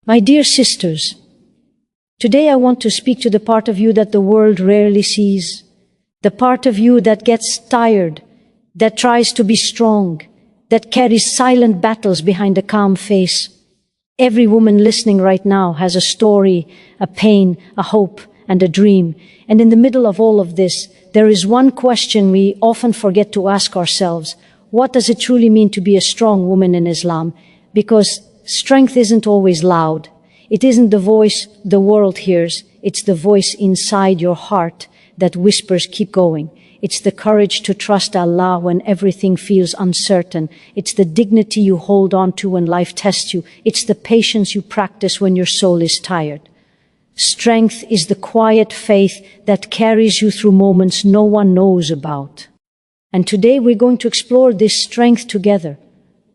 My dear sisters, today I want to speak to the part of you that the world rarely sees, the part of you that gets tired, that tries to be strong, that carries silent battles behind a calm face. Every woman listening right now has a story, a pain, a hope, and a dream. And in the middle of all of this, there is one question we often forget to ask ourselves. What does it truly mean to be a strong woman in Islam? Because strength isn't always loud. It isn't the voice the world hears. It's the voice inside your heart that whispers, keep going. It's the courage to trust Allah when everything feels uncertain. It's the dignity you hold on to when life tests you. It's the patience you practice when your soul is tired. Strength is the quiet faith that carries you through moments no one knows about. And today we're going to explore this strength together.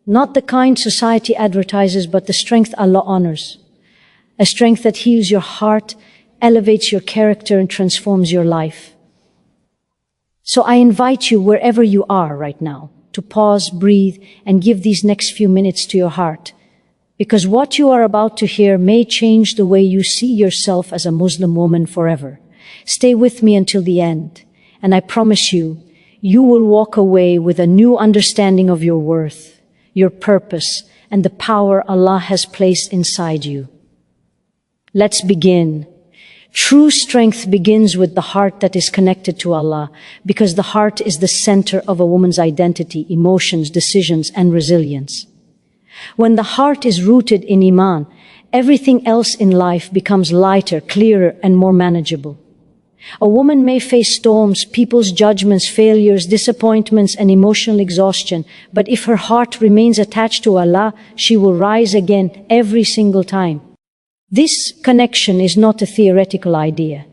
Not the kind society advertises, but the strength Allah honors. A strength that heals your heart, elevates your character, and transforms your life. So I invite you, wherever you are right now, to pause, breathe, and give these next few minutes to your heart. Because what you are about to hear may change the way you see yourself as a Muslim woman forever. Stay with me until the end, and I promise you, you will walk away with a new understanding of your worth, your purpose, and the power Allah has placed inside you. Let's begin. True strength begins with the heart that is connected to Allah, because the heart is the center of a woman's identity, emotions, decisions, and resilience. When the heart is rooted in iman, everything else in life becomes lighter, clearer, and more manageable. A woman may face storms, people's judgments, failures, disappointments, and emotional exhaustion, but if her heart remains attached to Allah, she will rise again every single time. This connection is not a theoretical idea.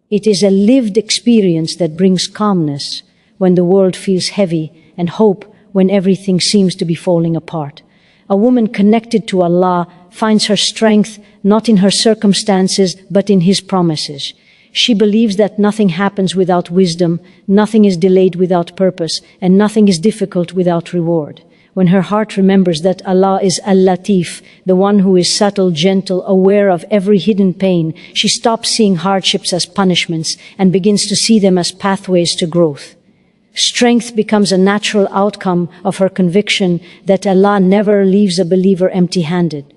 It is a lived experience that brings calmness when the world feels heavy and hope when everything seems to be falling apart. A woman connected to Allah finds her strength not in her circumstances but in His promises. She believes that nothing happens without wisdom, nothing is delayed without purpose, and nothing is difficult without reward. When her heart remembers that Allah is Al-Latif, the one who is subtle, gentle, aware of every hidden pain, she stops seeing hardships as punishments and begins to see them as pathways to growth. Strength becomes a natural outcome of her conviction that Allah never leaves a believer empty-handed.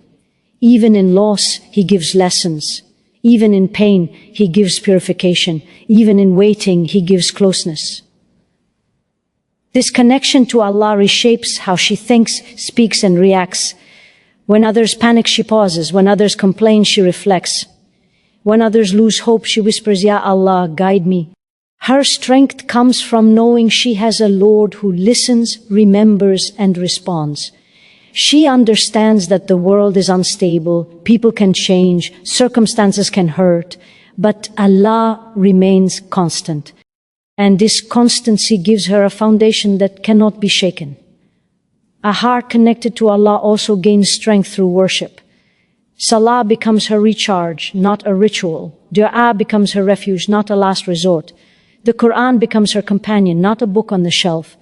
Even in loss, He gives lessons. Even in pain, He gives purification. Even in waiting, He gives closeness. This connection to Allah reshapes how she thinks, speaks, and reacts. When others panic, she pauses. When others complain, she reflects. When others lose hope, she whispers, Ya Allah, guide me. Her strength comes from knowing she has a Lord who listens, remembers, and responds. She understands that the world is unstable, people can change, circumstances can hurt, but Allah remains constant. And this constancy gives her a foundation that cannot be shaken. A heart connected to Allah also gains strength through worship. Salah becomes her recharge, not a ritual. Dua becomes her refuge, not a last resort. The Qur'an becomes her companion, not a book on the shelf.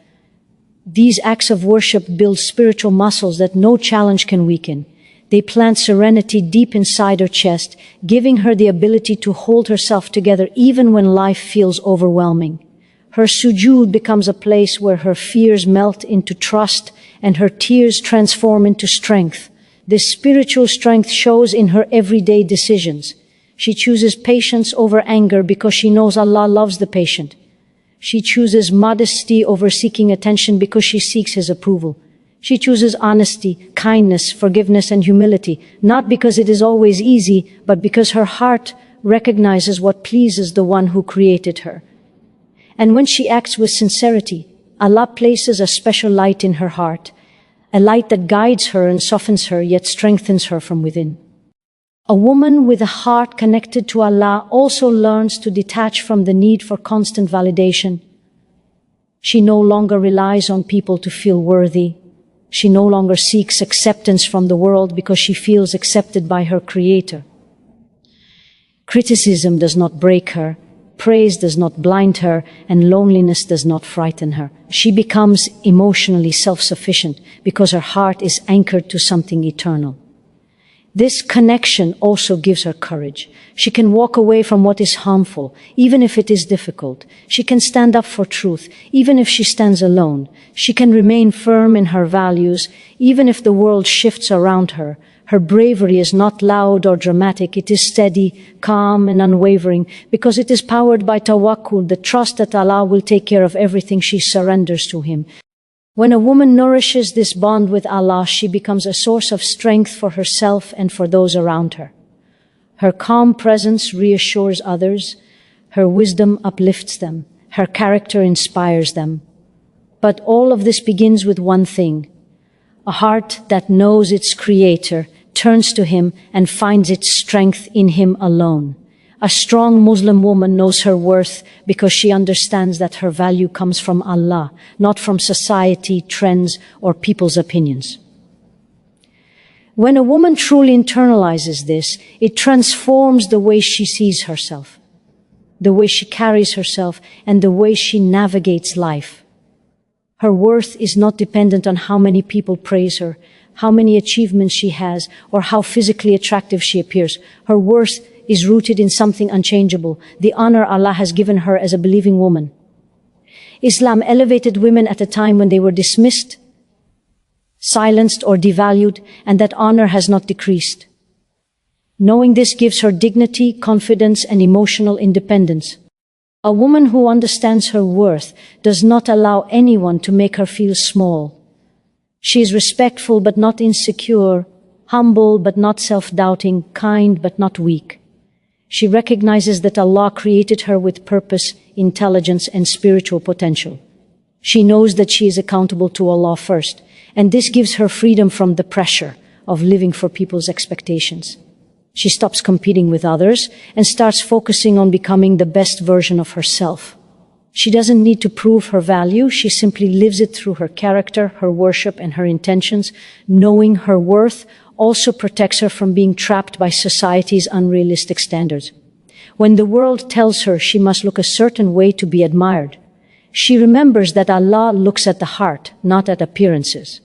These acts of worship build spiritual muscles that no challenge can weaken. They plant serenity deep inside her chest, giving her the ability to hold herself together even when life feels overwhelming. Her sujood becomes a place where her fears melt into trust and her tears transform into strength. This spiritual strength shows in her everyday decisions. She chooses patience over anger because she knows Allah loves the patient. She chooses modesty over seeking attention because she seeks His approval. She chooses honesty, kindness, forgiveness, and humility, not because it is always easy, but because her heart recognizes what pleases the one who created her. And when she acts with sincerity, Allah places a special light in her heart, a light that guides her and softens her, yet strengthens her from within. A woman with a heart connected to Allah also learns to detach from the need for constant validation. She no longer relies on people to feel worthy. She no longer seeks acceptance from the world because she feels accepted by her Creator. Criticism does not break her, praise does not blind her, and loneliness does not frighten her. She becomes emotionally self-sufficient because her heart is anchored to something eternal. This connection also gives her courage. She can walk away from what is harmful, even if it is difficult. She can stand up for truth, even if she stands alone. She can remain firm in her values, even if the world shifts around her. Her bravery is not loud or dramatic. It is steady, calm, and unwavering, because it is powered by tawakkul, the trust that Allah will take care of everything she surrenders to Him. When a woman nourishes this bond with Allah, she becomes a source of strength for herself and for those around her. Her calm presence reassures others. Her wisdom uplifts them. Her character inspires them. But all of this begins with one thing: a heart that knows its Creator, turns to Him, and finds its strength in Him alone. A strong Muslim woman knows her worth because she understands that her value comes from Allah, not from society, trends, or people's opinions. When a woman truly internalizes this, it transforms the way she sees herself, the way she carries herself, and the way she navigates life. Her worth is not dependent on how many people praise her, how many achievements she has, or how physically attractive she appears. Her worth is rooted in something unchangeable, the honor Allah has given her as a believing woman. Islam elevated women at a time when they were dismissed, silenced, or devalued, and that honor has not decreased. Knowing this gives her dignity, confidence, and emotional independence. A woman who understands her worth does not allow anyone to make her feel small. She is respectful but not insecure, humble but not self-doubting, kind but not weak. She recognizes that Allah created her with purpose, intelligence, and spiritual potential. She knows that she is accountable to Allah first, and this gives her freedom from the pressure of living for people's expectations. She stops competing with others and starts focusing on becoming the best version of herself. She doesn't need to prove her value. She simply lives it through her character, her worship, and her intentions. Knowing her worth also protects her from being trapped by society's unrealistic standards. When the world tells her she must look a certain way to be admired, she remembers that Allah looks at the heart, not at appearances.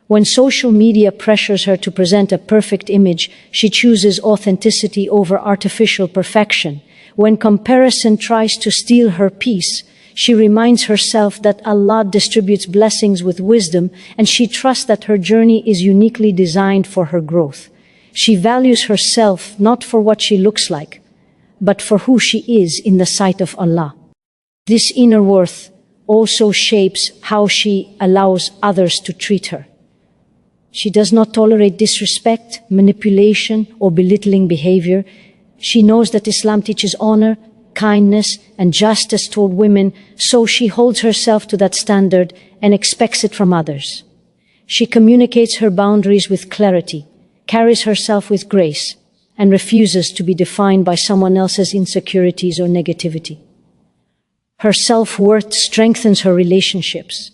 When social media pressures her to present a perfect image, she chooses authenticity over artificial perfection. When comparison tries to steal her peace, she reminds herself that Allah distributes blessings with wisdom, and she trusts that her journey is uniquely designed for her growth. She values herself not for what she looks like, but for who she is in the sight of Allah. This inner worth also shapes how she allows others to treat her. She does not tolerate disrespect, manipulation, or belittling behavior. She knows that Islam teaches honor, kindness, and justice toward women, so she holds herself to that standard and expects it from others. She communicates her boundaries with clarity, carries herself with grace, and refuses to be defined by someone else's insecurities or negativity. Her self-worth strengthens her relationships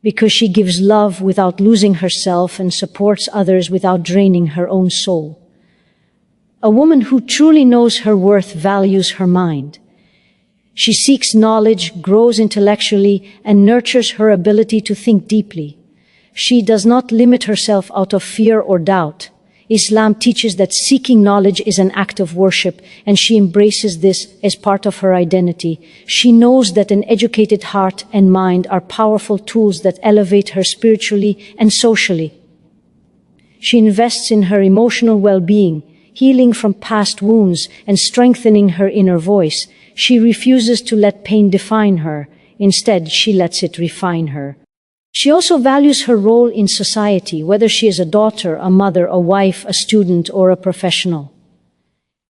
because she gives love without losing herself and supports others without draining her own soul. A woman who truly knows her worth values her mind. She seeks knowledge, grows intellectually, and nurtures her ability to think deeply. She does not limit herself out of fear or doubt. Islam teaches that seeking knowledge is an act of worship, and she embraces this as part of her identity. She knows that an educated heart and mind are powerful tools that elevate her spiritually and socially. She invests in her emotional well-being, healing from past wounds and strengthening her inner voice. She refuses to let pain define her. Instead, she lets it refine her. She also values her role in society, whether she is a daughter, a mother, a wife, a student, or a professional.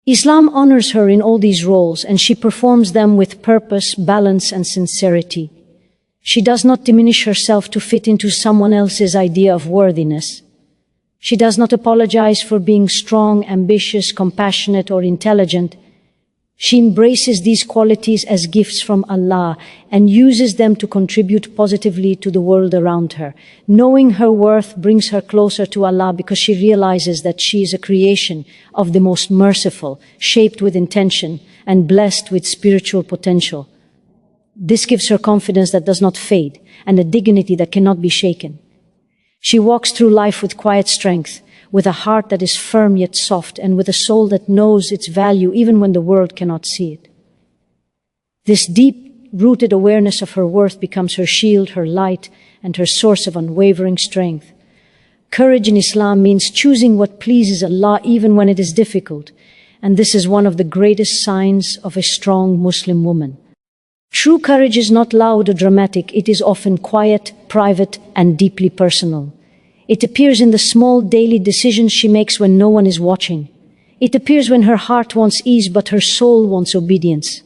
Islam honors her in all these roles, and she performs them with purpose, balance, and sincerity. She does not diminish herself to fit into someone else's idea of worthiness. She does not apologize for being strong, ambitious, compassionate, or intelligent. She embraces these qualities as gifts from Allah and uses them to contribute positively to the world around her. Knowing her worth brings her closer to Allah because she realizes that she is a creation of the most merciful, shaped with intention, and blessed with spiritual potential. This gives her confidence that does not fade and a dignity that cannot be shaken. She walks through life with quiet strength, with a heart that is firm yet soft, and with a soul that knows its value even when the world cannot see it. This deep-rooted awareness of her worth becomes her shield, her light, and her source of unwavering strength. Courage in Islam means choosing what pleases Allah even when it is difficult, and this is one of the greatest signs of a strong Muslim woman. True courage is not loud or dramatic. It is often quiet, private, and deeply personal. It appears in the small daily decisions she makes when no one is watching. It appears when her heart wants ease but her soul wants obedience.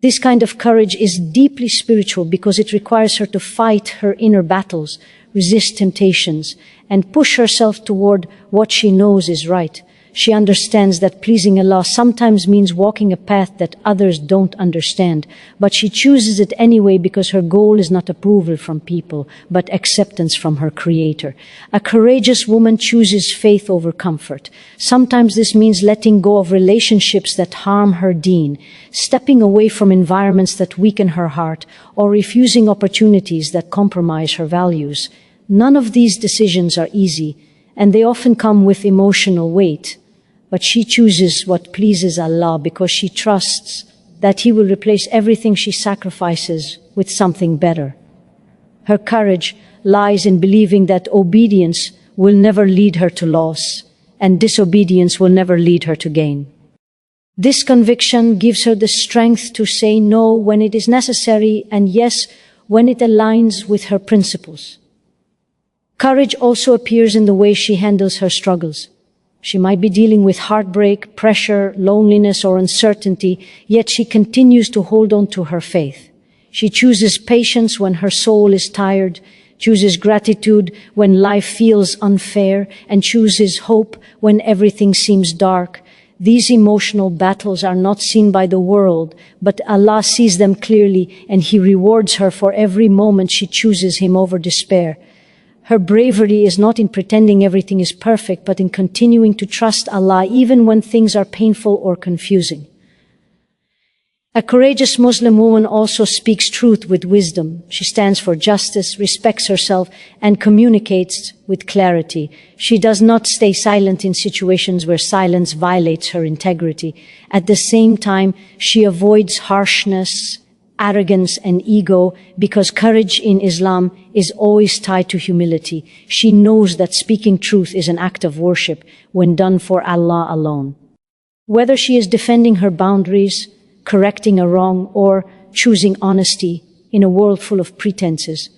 This kind of courage is deeply spiritual because it requires her to fight her inner battles, resist temptations, and push herself toward what she knows is right. She understands that pleasing Allah sometimes means walking a path that others don't understand, but she chooses it anyway because her goal is not approval from people, but acceptance from her Creator. A courageous woman chooses faith over comfort. Sometimes this means letting go of relationships that harm her deen, stepping away from environments that weaken her heart, or refusing opportunities that compromise her values. None of these decisions are easy, and they often come with emotional weight. But she chooses what pleases Allah because she trusts that He will replace everything she sacrifices with something better. Her courage lies in believing that obedience will never lead her to loss, and disobedience will never lead her to gain. This conviction gives her the strength to say no when it is necessary and yes when it aligns with her principles. Courage also appears in the way she handles her struggles. She might be dealing with heartbreak, pressure, loneliness, or uncertainty, yet she continues to hold on to her faith. She chooses patience when her soul is tired, chooses gratitude when life feels unfair, and chooses hope when everything seems dark. These emotional battles are not seen by the world, but Allah sees them clearly, and He rewards her for every moment she chooses Him over despair. Her bravery is not in pretending everything is perfect, but in continuing to trust Allah even when things are painful or confusing. A courageous Muslim woman also speaks truth with wisdom. She stands for justice, respects herself, and communicates with clarity. She does not stay silent in situations where silence violates her integrity. At the same time, she avoids harshness, arrogance, and ego, because courage in Islam is always tied to humility. She knows that speaking truth is an act of worship when done for Allah alone. Whether she is defending her boundaries, correcting a wrong, or choosing honesty in a world full of pretenses,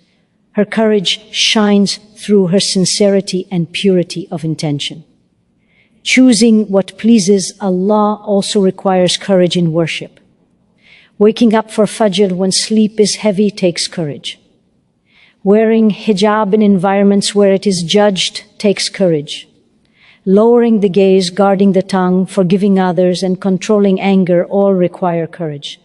her courage shines through her sincerity and purity of intention. Choosing what pleases Allah also requires courage in worship. Waking up for Fajr when sleep is heavy takes courage. Wearing hijab in environments where it is judged takes courage. Lowering the gaze, guarding the tongue, forgiving others, and controlling anger all require courage.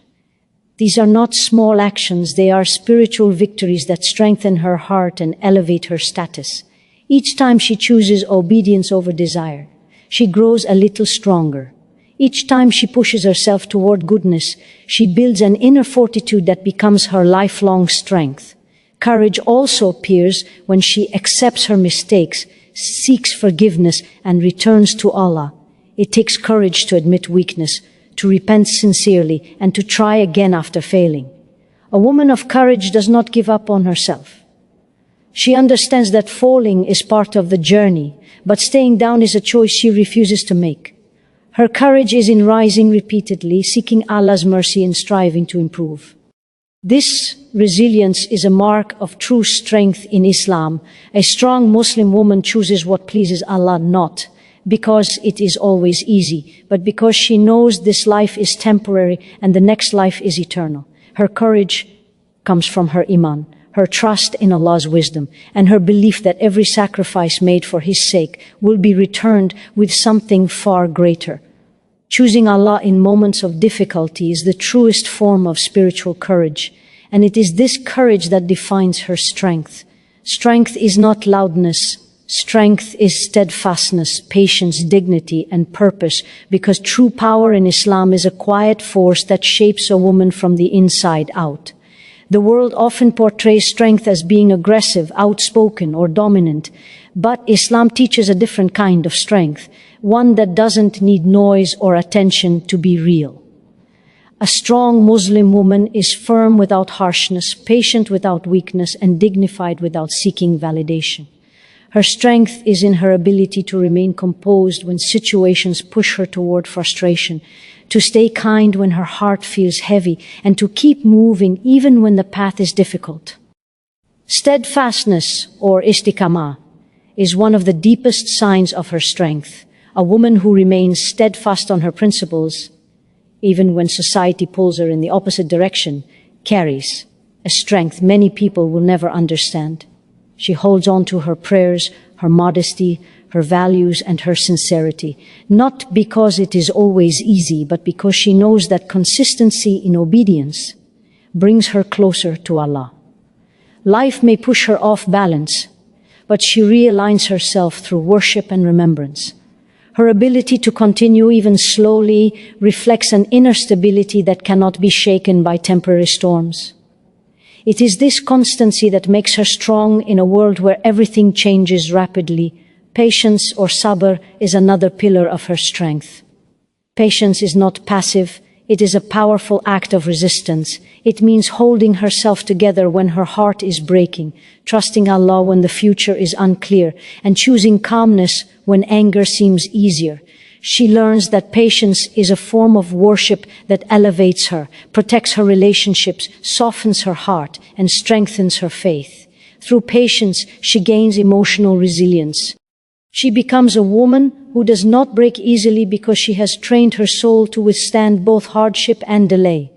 These are not small actions, they are spiritual victories that strengthen her heart and elevate her status. Each time she chooses obedience over desire, she grows a little stronger. Each time she pushes herself toward goodness, she builds an inner fortitude that becomes her lifelong strength. Courage also appears when she accepts her mistakes, seeks forgiveness, and returns to Allah. It takes courage to admit weakness, to repent sincerely, and to try again after failing. A woman of courage does not give up on herself. She understands that falling is part of the journey, but staying down is a choice she refuses to make. Her courage is in rising repeatedly, seeking Allah's mercy and striving to improve. This resilience is a mark of true strength in Islam. A strong Muslim woman chooses what pleases Allah not because it is always easy, but because she knows this life is temporary and the next life is eternal. Her courage comes from her iman, her trust in Allah's wisdom, and her belief that every sacrifice made for His sake will be returned with something far greater. Choosing Allah in moments of difficulty is the truest form of spiritual courage, and it is this courage that defines her strength. Strength is not loudness. Strength is steadfastness, patience, dignity, and purpose, because true power in Islam is a quiet force that shapes a woman from the inside out. The world often portrays strength as being aggressive, outspoken, or dominant, but Islam teaches a different kind of strength, one that doesn't need noise or attention to be real. A strong Muslim woman is firm without harshness, patient without weakness, and dignified without seeking validation. Her strength is in her ability to remain composed when situations push her toward frustration, to stay kind when her heart feels heavy, and to keep moving even when the path is difficult. Steadfastness, or istiqamah, is one of the deepest signs of her strength. A woman who remains steadfast on her principles, even when society pulls her in the opposite direction, carries a strength many people will never understand. She holds on to her prayers, her modesty, her values, and her sincerity, not because it is always easy, but because she knows that consistency in obedience brings her closer to Allah. Life may push her off balance, but she realigns herself through worship and remembrance. Her ability to continue even slowly reflects an inner stability that cannot be shaken by temporary storms. It is this constancy that makes her strong in a world where everything changes rapidly. Patience, or sabr, is another pillar of her strength. Patience is not passive, it is a powerful act of resistance. It means holding herself together when her heart is breaking, trusting Allah when the future is unclear, and choosing calmness when anger seems easier. She learns that patience is a form of worship that elevates her, protects her relationships, softens her heart, and strengthens her faith. Through patience, she gains emotional resilience. She becomes a woman who does not break easily because she has trained her soul to withstand both hardship and delay.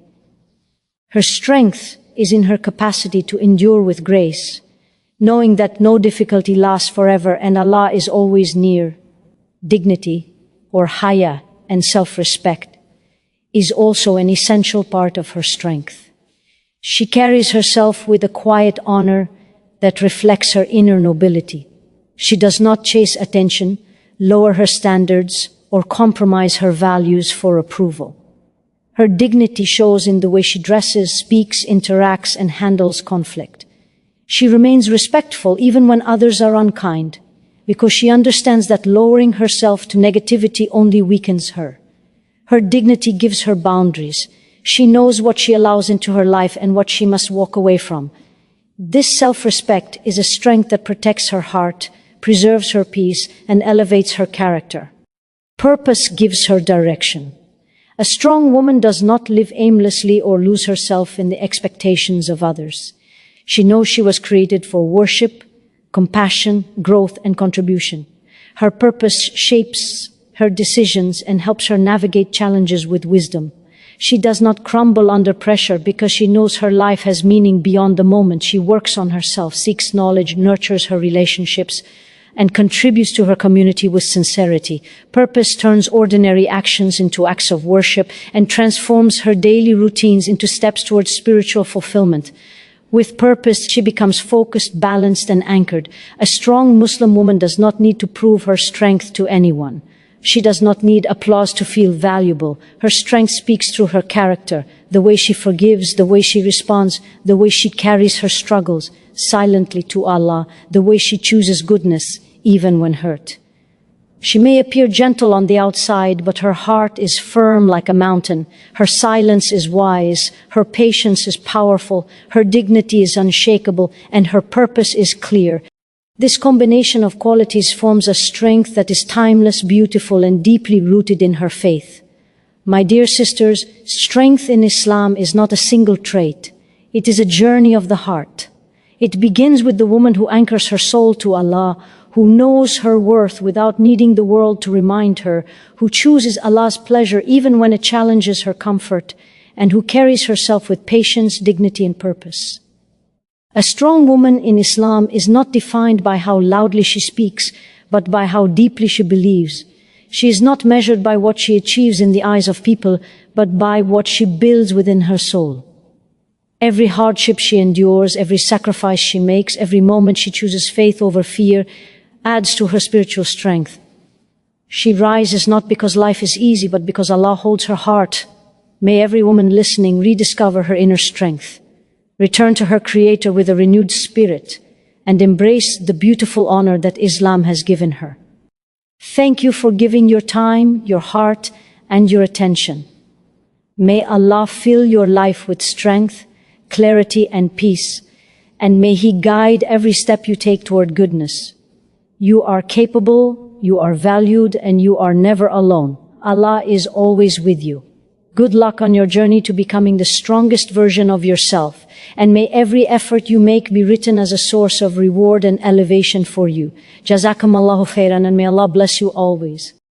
Her strength is in her capacity to endure with grace, knowing that no difficulty lasts forever and Allah is always near. Dignity, or haya, and self-respect, is also an essential part of her strength. She carries herself with a quiet honor that reflects her inner nobility. She does not chase attention, lower her standards, or compromise her values for approval. Her dignity shows in the way she dresses, speaks, interacts, and handles conflict. She remains respectful even when others are unkind, because she understands that lowering herself to negativity only weakens her. Her dignity gives her boundaries. She knows what she allows into her life and what she must walk away from. This self-respect is a strength that protects her heart, preserves her peace, and elevates her character. Purpose gives her direction. A strong woman does not live aimlessly or lose herself in the expectations of others. She knows she was created for worship, compassion, growth, and contribution. Her purpose shapes her decisions and helps her navigate challenges with wisdom. She does not crumble under pressure because she knows her life has meaning beyond the moment. She works on herself, seeks knowledge, nurtures her relationships, and contributes to her community with sincerity. Purpose turns ordinary actions into acts of worship and transforms her daily routines into steps towards spiritual fulfillment. With purpose, she becomes focused, balanced, and anchored. A strong Muslim woman does not need to prove her strength to anyone. She does not need applause to feel valuable. Her strength speaks through her character, the way she forgives, the way she responds, the way she carries her struggles silently to Allah, the way she chooses goodness even when hurt. She may appear gentle on the outside, but her heart is firm like a mountain. Her silence is wise, her patience is powerful, her dignity is unshakable, and her purpose is clear. This combination of qualities forms a strength that is timeless, beautiful, and deeply rooted in her faith. My dear sisters, strength in Islam is not a single trait. It is a journey of the heart. It begins with the woman who anchors her soul to Allah, who knows her worth without needing the world to remind her, who chooses Allah's pleasure even when it challenges her comfort, and who carries herself with patience, dignity, and purpose. A strong woman in Islam is not defined by how loudly she speaks, but by how deeply she believes. She is not measured by what she achieves in the eyes of people, but by what she builds within her soul. Every hardship she endures, every sacrifice she makes, every moment she chooses faith over fear, adds to her spiritual strength. She rises not because life is easy, but because Allah holds her heart. May every woman listening rediscover her inner strength. return to her Creator with a renewed spirit, and embrace the beautiful honor that Islam has given her. Thank you for giving your time, your heart, and your attention. May Allah fill your life with strength, clarity, and peace, and may He guide every step you take toward goodness. You are capable, you are valued, and you are never alone. Allah is always with you. Good luck on your journey to becoming the strongest version of yourself, and may every effort you make be written as a source of reward and elevation for you. Jazakumullahu khairan, and may Allah bless you always.